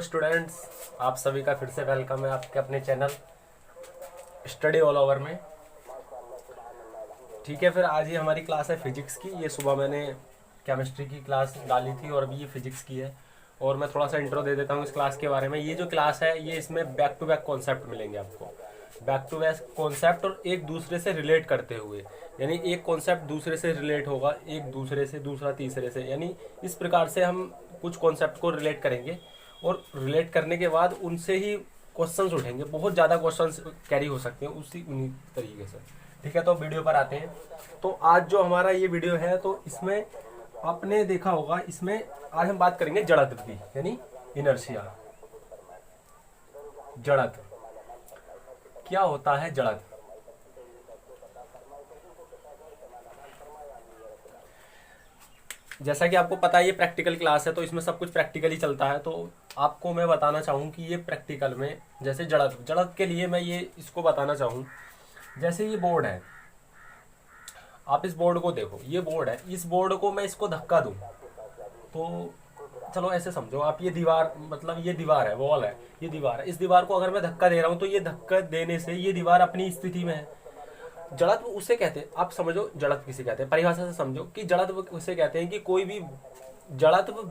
Students, आप सभी का फिर से वेलकम है आपके अपने चैनल स्टडी ऑल ओवर में। ठीक है, फिर आज ही हमारी क्लास है फिजिक्स की। ये सुबह मैंने केमिस्ट्री की क्लास डाली थी और अभी ये फिजिक्स की है। और मैं थोड़ा सा इंट्रो दे देता हूँ इस क्लास के बारे में। ये जो क्लास है ये इसमें बैक टू बैक कॉन्सेप्ट मिलेंगे आपको, बैक टू बैक कॉन्सेप्ट और एक दूसरे से रिलेट करते हुए, यानी एक कॉन्सेप्ट दूसरे से रिलेट होगा, एक दूसरे से, दूसरा तीसरे से, यानी इस प्रकार से हम कुछ कॉन्सेप्ट को रिलेट करेंगे और रिलेट करने के बाद उनसे ही क्वेश्चंस उठेंगे। बहुत ज़्यादा क्वेश्चंस कैरी हो सकते हैं उन्हीं तरीके से। ठीक है, तो वीडियो पर आते हैं। तो आज जो हमारा ये वीडियो है तो इसमें आपने देखा होगा, इसमें आज हम बात करेंगे जड़त्व की, यानी इनर्शिया। जड़त्व क्या होता है? जड़त्व जैसा कि आपको पता है ये प्रैक्टिकल क्लास है तो इसमें सब कुछ प्रैक्टिकली चलता है। तो आपको मैं बताना चाहूँ कि ये प्रैक्टिकल में जैसे जड़त्व के लिए मैं ये इसको बताना चाहूँ। जैसे ये बोर्ड है, आप इस बोर्ड को देखो, ये बोर्ड है, इस बोर्ड को मैं इसको धक्का दूं तो चलो ऐसे समझो आप, ये दीवार, मतलब ये दीवार है, वॉल है, ये दीवार है। इस दीवार को अगर मैं धक्का दे रहा हूँ तो ये धक्का देने से ये दीवार अपनी स्थिति में है। जड़त्व उसे कहते हैं, आप समझो जड़त्व किसे कहते हैं, परिभाषा से समझो कि जड़त्व उसे कहते हैं कि कोई भी जड़त्व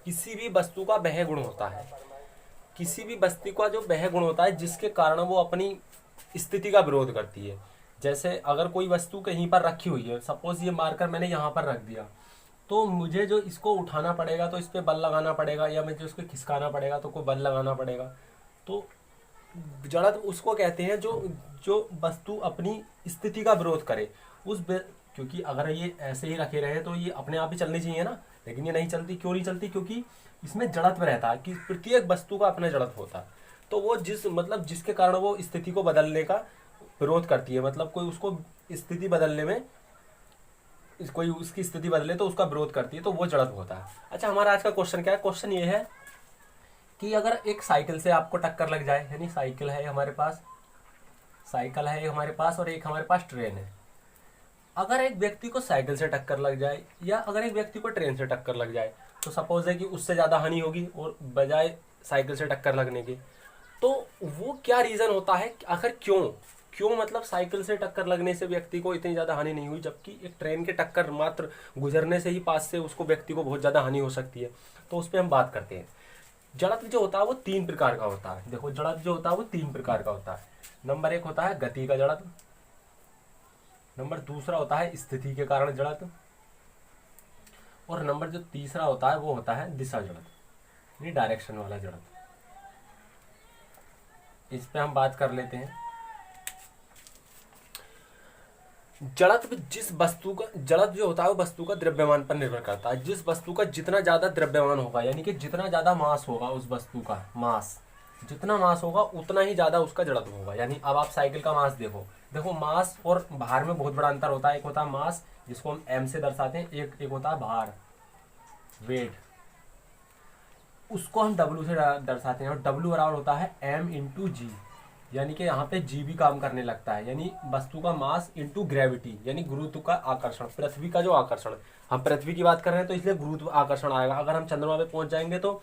किसी भी वस्तु का वह गुण होता है, किसी भी वस्तु का जो वह गुण होता है जिसके कारण वो अपनी स्थिति का विरोध करती है। जैसे अगर कोई वस्तु कहीं पर रखी हुई है, सपोज ये मार्कर मैंने यहाँ पर रख दिया, तो मुझे जो इसको उठाना पड़ेगा तो इस पर बल लगाना पड़ेगा, या मुझे उसको खिसकाना पड़ेगा तो कोई बल लगाना पड़ेगा। तो जड़त्व उसको कहते हैं जो जो वस्तु अपनी स्थिति का विरोध करे। क्योंकि अगर ये ऐसे ही रखे रहे तो ये अपने आप ही चलनी चाहिए ना, लेकिन ये नहीं चलती। क्यों नहीं चलती? क्योंकि इसमें जड़त्व रहता है कि प्रत्येक वस्तु का अपना जड़त्व होता है। तो वो जिसके कारण वो स्थिति को बदलने का विरोध करती है, मतलब कोई उसको स्थिति बदलने में, कोई उसकी स्थिति बदले तो उसका विरोध करती है, तो वो जड़त्व होता है। अच्छा, हमारा आज का क्वेश्चन क्या है? क्वेश्चन ये है कि अगर एक साइकिल से आपको टक्कर लग जाए, यानी साइकिल है हमारे पास, साइकिल है हमारे पास और एक हमारे पास ट्रेन है। अगर एक व्यक्ति को साइकिल से टक्कर लग जाए या अगर एक व्यक्ति को ट्रेन से टक्कर लग जाए, तो सपोज है कि उससे ज़्यादा हानि होगी और बजाय साइकिल से टक्कर लगने की। तो वो क्या रीज़न होता है, आखिर क्यों मतलब साइकिल से टक्कर लगने से व्यक्ति को इतनी ज़्यादा हानि नहीं हुई, जबकि एक ट्रेन के टक्कर मात्र गुजरने से ही पास से उसको व्यक्ति को बहुत ज़्यादा हानि हो सकती है। तो उस पर हम बात करते हैं। जड़त्व जो होता है वो 3 प्रकार का होता है। देखो, जड़त्व जो होता है वो 3 प्रकार का होता है। नंबर 1 होता है गति का जड़त्व, नंबर दूसरा होता है स्थिति के कारण जड़त्व, और नंबर जो तीसरा होता है वो होता है दिशा जड़त्व, यानी डायरेक्शन वाला जड़त्व। इस पे हम बात कर लेते हैं। जड़त्व जड़त्व जो होता है वो वस्तु का द्रव्यमान पर निर्भर करता है। जिस वस्तु का जितना ज्यादा द्रव्यमान होगा, यानी कि जितना ज्यादा मास होगा, उस वस्तु का मास जितना मास होगा उतना ही ज्यादा उसका जड़त्व होगा। यानी अब आप साइकिल का मास देखो मास और भार में बहुत बड़ा अंतर होता है। एक होता है मास, जिसको हम एम से दर्शाते हैं, एक होता है भार, वेट, उसको हम डब्ल्यू से दर्शाते हैं। और डब्ल्यू बराबर होता है एम इंटू जी, यानी कि यहाँ पे जी भी काम करने लगता है, यानी वस्तु का मास इंटू ग्रेविटी, यानी गुरुत्व का आकर्षण, पृथ्वी का जो आकर्षण। हम पृथ्वी की बात कर रहे हैं तो इसलिए गुरुत्व आकर्षण आएगा। अगर हम चंद्रमा पे पहुंच जाएंगे तो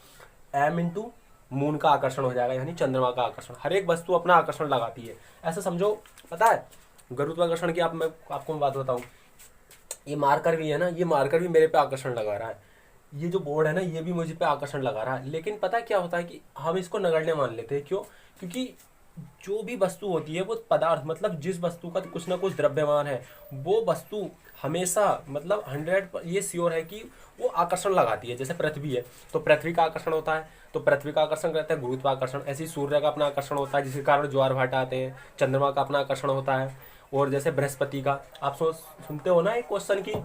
एम इंटू मून का आकर्षण हो जाएगा, यानी चंद्रमा का आकर्षण। हर एक वस्तु अपना आकर्षण लगाती है, ऐसा समझो। पता है गुरुत्वाकर्षण की आपको मैं बात बताऊं, ये मार्कर भी है ना, ये मार्कर भी मेरे पे आकर्षण लगा रहा है, ये जो बोर्ड है ना ये भी मुझे पे आकर्षण लगा रहा है। लेकिन पता क्या होता है कि हम इसको नगण्य मान लेते हैं। क्यों? क्योंकि जो भी वस्तु होती है वो पदार्थ, मतलब जिस वस्तु का कुछ ना कुछ द्रव्यमान है, वो वस्तु हमेशा, मतलब 100 ये श्योर है कि वो आकर्षण लगाती है। जैसे पृथ्वी है तो पृथ्वी का आकर्षण होता है, तो पृथ्वी का आकर्षण करता है गुरुत्वाकर्षण। ऐसे ही सूर्य का अपना आकर्षण होता है जिसके कारण ज्वार भाटा आते हैं। चंद्रमा का अपना आकर्षण होता है। और जैसे बृहस्पति का, आप सुनते हो ना एक क्वेश्चन की,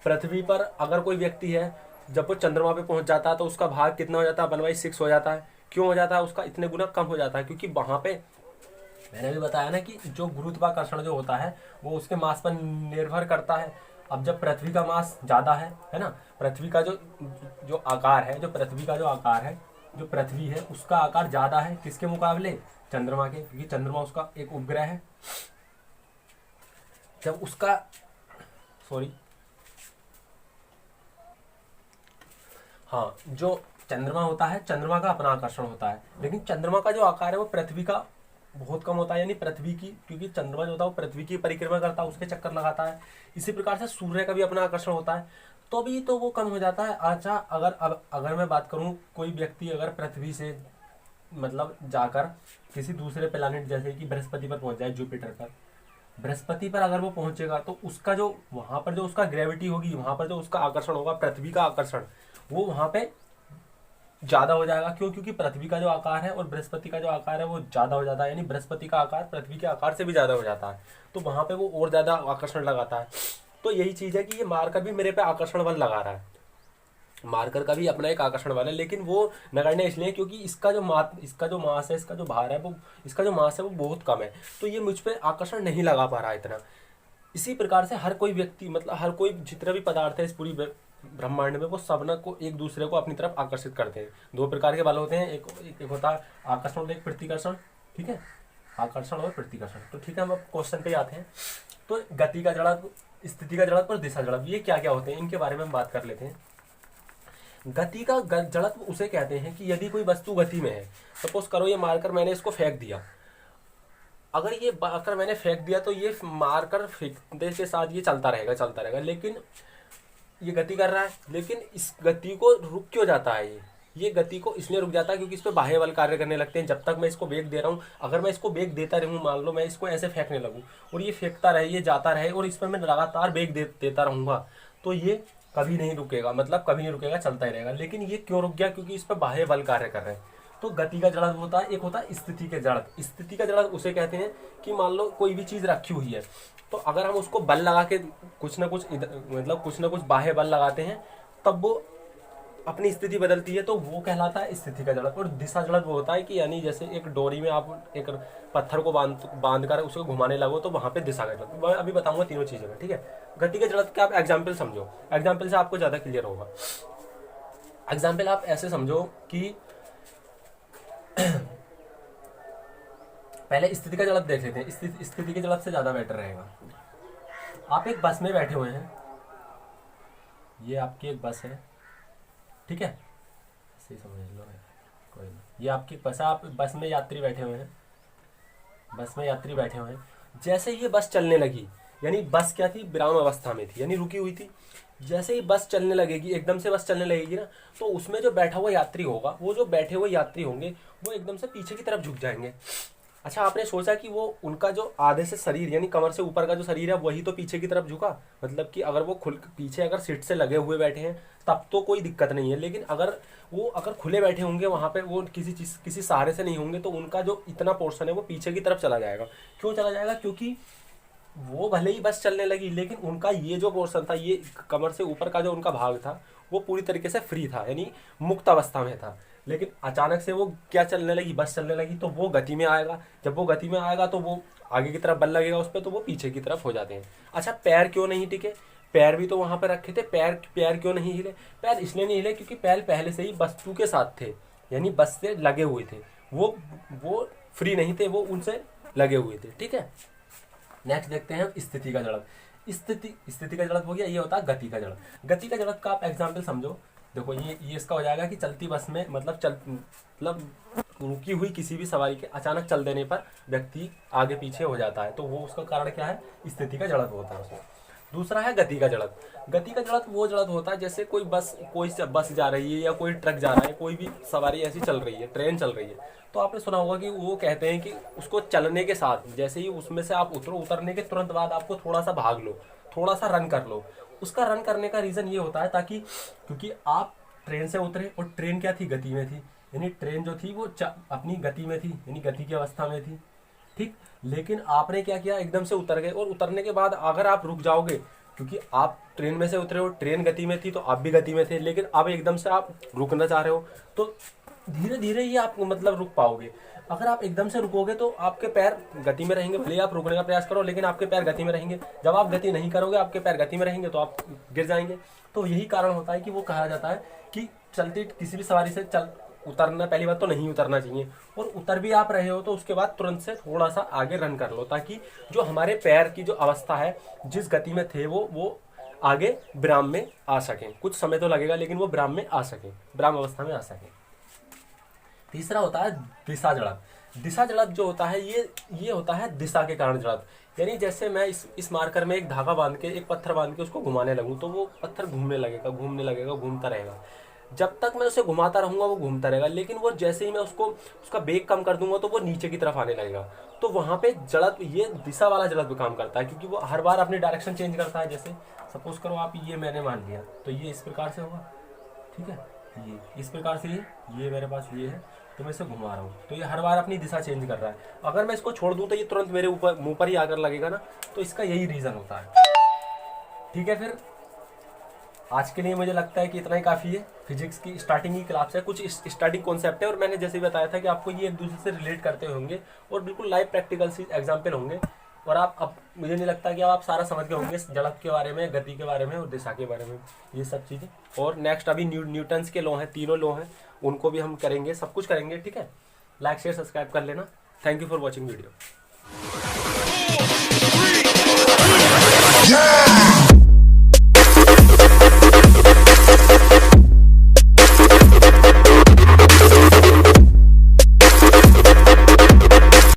पृथ्वी पर अगर कोई व्यक्ति है, जब वो चंद्रमा पे पहुंच जाता है तो उसका भाग कितना हो जाता है? 1/6 हो जाता है। क्यों हो जाता है? उसका इतने गुना कम हो जाता है, क्योंकि वहां पे मैंने भी बताया ना कि जो गुरुत्वाकर्षण जो होता है वो उसके मास पर निर्भर करता है। अब जब पृथ्वी का मास ज्यादा है ना, पृथ्वी का जो आकार है, जो पृथ्वी का जो आकार है, जो पृथ्वी है उसका आकार ज्यादा है किसके मुकाबले? चंद्रमा के, क्योंकि चंद्रमा उसका एक उपग्रह है। जब उसका जो चंद्रमा होता है, चंद्रमा का अपना आकर्षण होता है, लेकिन चंद्रमा का जो आकार है वो पृथ्वी का बहुत कम होता है, यानी पृथ्वी की, क्योंकि चंद्रमा जो होता है वो पृथ्वी की परिक्रमा करता है, उसके चक्कर लगाता है। इसी प्रकार से सूर्य का भी अपना आकर्षण होता है, तो भी तो वो कम हो जाता है। अच्छा, अगर मैं बात करूं, कोई व्यक्ति अगर पृथ्वी से मतलब जाकर किसी दूसरे प्लैनेट जैसे कि बृहस्पति पर पहुंच जाए, जुपिटर पर, बृहस्पति पर अगर वो पहुंचेगा तो उसका जो वहां पर जो उसका ग्रेविटी होगी, वहां पर जो उसका आकर्षण होगा, पृथ्वी का आकर्षण, वो वहां पे ज्यादा हो जाएगा। क्यों? क्योंकि पृथ्वी का जो आकार है और बृहस्पति का जो आकार है वो ज्यादा हो जाता है, यानी बृहस्पति का आकार पृथ्वी के आकार से भी ज्यादा हो जाता है, तो वहां पे वो और ज्यादा आकर्षण लगाता है। तो यही चीज है कि ये मार्कर भी मेरे पे आकर्षण बल लगा रहा है, मार्कर का भी अपना एक आकर्षण बल है, लेकिन वो नगण्य इसलिए क्योंकि इसका जो मास है, इसका जो भार है, वो इसका जो मास है वो बहुत कम है, तो ये मुझ पे आकर्षण नहीं लगा पा रहा है इतना। इसी प्रकार से हर कोई व्यक्ति, मतलब हर कोई जितने भी पदार्थ है इस पूरी ब्रह्मांड में, वो सब न को एक दूसरे को अपनी तरफ आकर्षित करते हैं। दो प्रकार के बल होते हैं, एक होता है आकर्षण और एक प्रतिकर्षण, ठीक है, आकर्षण और प्रतिकर्षण। तो ठीक है, हम अब क्वेश्चन पे आते हैं। तो गति का जड़त्व, स्थिति का जड़त्व और दिशा जड़त्व, ये क्या क्या होते हैं, इनके बारे में हम बात कर लेते हैं। गति का जड़त्व उसे कहते हैं कि यदि कोई वस्तु गति में है, सपोज करो ये मार्कर मैंने इसको फेंक दिया, अगर ये मार्कर मैंने फेंक दिया तो ये मार्कर फेंकने के साथ ये चलता रहेगा, लेकिन ये गति कर रहा है, लेकिन इस गति को रुक क्यों जाता है? ये गति को इसलिए रुक जाता है क्योंकि इस पर बाह्य बल कार्य करने लगते हैं। जब तक मैं इसको वेग दे रहा हूँ, अगर मैं इसको वेग देता रहूँ, मान लो मैं इसको ऐसे फेंकने लगूँ और ये फेंकता रहे, ये जाता रहे और इस पर मैं लगातार वेग देता रहूँगा, तो ये कभी नहीं रुकेगा, मतलब कभी नहीं रुकेगा, चलता ही रहेगा। लेकिन ये क्यों रुक गया? क्योंकि इस पर बाह्य बल कार्य कर रहे हैं। तो गति का जड़त्व होता है, एक होता है स्थिति के जड़त्व। स्थिति का जड़त्व उसे कहते हैं कि मान लो कोई भी चीज रखी हुई है, तो अगर हम उसको बल लगा के कुछ ना कुछ मतलब कुछ ना कुछ बाह्य बल लगाते हैं, तब वो अपनी स्थिति बदलती है, तो वो कहलाता है स्थिति का जड़त्व। और दिशा जड़त्व होता है कि यानी जैसे एक डोरी में आप एक पत्थर को बांध कर उसको घुमाने लगो, तो वहां पे दिशा का जड़त्व। मैं अभी बताऊंगा तीनों चीजें में, ठीक है। गति के जड़त्व का आप एग्जाम्पल समझो, एग्जाम्पल से आपको ज्यादा क्लियर होगा। एग्जाम्पल आप ऐसे समझो कि पहले स्थिति का जड़त्व देख लेते हैं, स्थिति के जड़त्व से ज्यादा बेटर रहेगा। आप एक बस में बैठे हुए हैं, ये आपकी एक बस है, ठीक है, सही समझ लो, कोई नहीं, ये आपकी बस है, आप बस में यात्री बैठे हुए हैं, बस में यात्री बैठे हुए हैं। जैसे ये बस चलने लगी, यानी बस क्या थी, विराम अवस्था में थी, यानी रुकी हुई थी। जैसे ही बस चलने लगेगी, एकदम से बस चलने लगेगी ना, तो उसमें जो बैठा हुआ यात्री होगा, वो जो बैठे हुए यात्री होंगे वो एकदम से पीछे की तरफ झुक जाएंगे। अच्छा, आपने सोचा कि वो उनका जो आधे से शरीर यानी कमर से ऊपर का जो शरीर है वही तो पीछे की तरफ झुका, मतलब कि अगर वो पीछे अगर सीट से लगे हुए बैठे हैं तब तो कोई दिक्कत नहीं है, लेकिन अगर खुले बैठे होंगे, वहां पे वो किसी सहारे से नहीं होंगे, तो उनका जो इतना पोर्शन है वो पीछे की तरफ चला जाएगा। क्यों चला जाएगा? क्योंकि वो भले ही बस चलने लगी, लेकिन उनका ये जो पोर्शन था, ये कमर से ऊपर का जो उनका भाग था, वो पूरी तरीके से फ्री था, यानी मुक्त अवस्था में था। लेकिन अचानक से वो क्या चलने लगी, बस चलने लगी, तो वो गति में आएगा। जब वो गति में आएगा तो वो आगे की तरफ बल लगेगा उस पर, तो वो पीछे की तरफ हो जाते हैं। अच्छा, पैर क्यों नहीं टिके? पैर भी तो वहां पर रखे थे, पैर क्यों नहीं हिले? पैर इसलिए नहीं हिले क्योंकि पैर पहले से ही वस्तु के साथ थे, यानी बस से लगे हुए थे, वो फ्री नहीं थे, वो उनसे लगे हुए थे, ठीक है। नेक्स्ट देखते हैं स्थिति का जड़त्व। स्थिति का जड़त्व हो गया, ये होता है गति का जड़त्व। गति का जड़त्व का आप एग्जाम्पल समझो, देखो ये इसका हो जाएगा कि चलती बस में मतलब रुकी हुई किसी भी सवारी के अचानक चल देने पर व्यक्ति आगे पीछे हो जाता है, तो वो उसका कारण क्या है? स्थिति का जड़त्व होता है उसमें। दूसरा है गति का जड़त्व। गति का जड़त्व वो जड़त्व होता है जैसे कोई बस जा रही है या कोई ट्रक जा रहा है, कोई भी सवारी ऐसी चल रही है, ट्रेन चल रही है, तो आपने सुना होगा कि वो कहते हैं कि उसको चलने के साथ जैसे ही उसमें से आप उतरने के तुरंत बाद आपको थोड़ा सा भाग लो, थोड़ा सा रन कर लो। उसका रन करने का रीजन ये होता है ताकि, क्योंकि आप ट्रेन से उतरे और ट्रेन क्या थी? गति में थी, यानी ट्रेन जो थी वो अपनी गति में थी, यानी गति की अवस्था में थी, ठीक। लेकिन आपने क्या किया, एकदम से उतर गए, और उतरने के बाद अगर आप रुक जाओगे, क्योंकि आप ट्रेन में से उतरे हो, ट्रेन गति में थी तो आप भी गति में थे, लेकिन अब एकदम से आप रुकना चाह रहे हो, तो धीरे धीरे ही आप मतलब रुक पाओगे। अगर आप एकदम से रुकोगे तो आपके पैर गति में रहेंगे, भले आप रुकने का प्रयास करो, लेकिन आपके पैर गति में रहेंगे। जब आप गति नहीं करोगे, आपके पैर गति में रहेंगे, तो आप गिर जाएंगे। तो यही कारण होता है कि वो कहा जाता है कि चलती किसी भी सवारी से उतरना, पहली बात तो नहीं उतरना चाहिए, और उतर भी आप रहे हो तो उसके बाद तुरंत से थोड़ा सा आगे रन कर लो, ताकि जो हमारे पैर की जो अवस्था है, जिस गति में थे वो आगे विराम में आ सकें। कुछ समय तो लगेगा लेकिन वो विराम में आ सकें, विराम अवस्था में आ सकें। तीसरा होता है दिशा जड़प। दिशा जड़प जो होता है ये होता है दिशा के कारण जड़प। यानी जैसे मैं इस मार्कर में एक धागा बांध के, एक पत्थर बांध के उसको घुमाने लगूँ तो वो पत्थर घूमने लगेगा, घूमता रहेगा। जब तक मैं उसे घुमाता रहूँगा वो घूमता रहेगा, लेकिन वो जैसे ही मैं उसका वेग कम कर दूंगा तो वो नीचे की तरफ आने लगेगा। तो वहाँ पे जड़त्व, ये दिशा वाला जड़त्व काम करता है, क्योंकि वो हर बार अपनी डायरेक्शन चेंज करता है। जैसे सपोज करो आप, ये मैंने मान लिया तो ये इस प्रकार से होगा, ठीक है, ये इस प्रकार से, ये मेरे पास ये है, तो मैं इसे घुमा रहा हूँ तो ये हर बार अपनी दिशा चेंज कर रहा है। अगर मैं इसको छोड़ दूँ तो ये तुरंत मेरे ऊपर, मुंह पर ही आकर लगेगा ना, तो इसका यही रीज़न होता है। ठीक है, फिर आज के लिए मुझे लगता है कि इतना ही काफ़ी है। फिजिक्स की स्टार्टिंग की क्लास है, कुछ स्टार्टिंग कॉन्सेप्ट है, और मैंने जैसे बताया था कि आपको ये एक दूसरे से रिलेट करते होंगे और बिल्कुल लाइव प्रैक्टिकल सी एग्जाम्पल होंगे। और आप, अब मुझे नहीं लगता कि आप सारा समझ गए होंगे जड़त्व के बारे में, गति के बारे में और दिशा के बारे में, ये सब चीज़ें। और नेक्स्ट अभी न्यूटन्स के लॉ हैं, तीनों लॉ हैं, उनको भी हम करेंगे, सब कुछ करेंगे। ठीक है, लाइक शेयर सब्सक्राइब कर लेना। Thank you for watching video.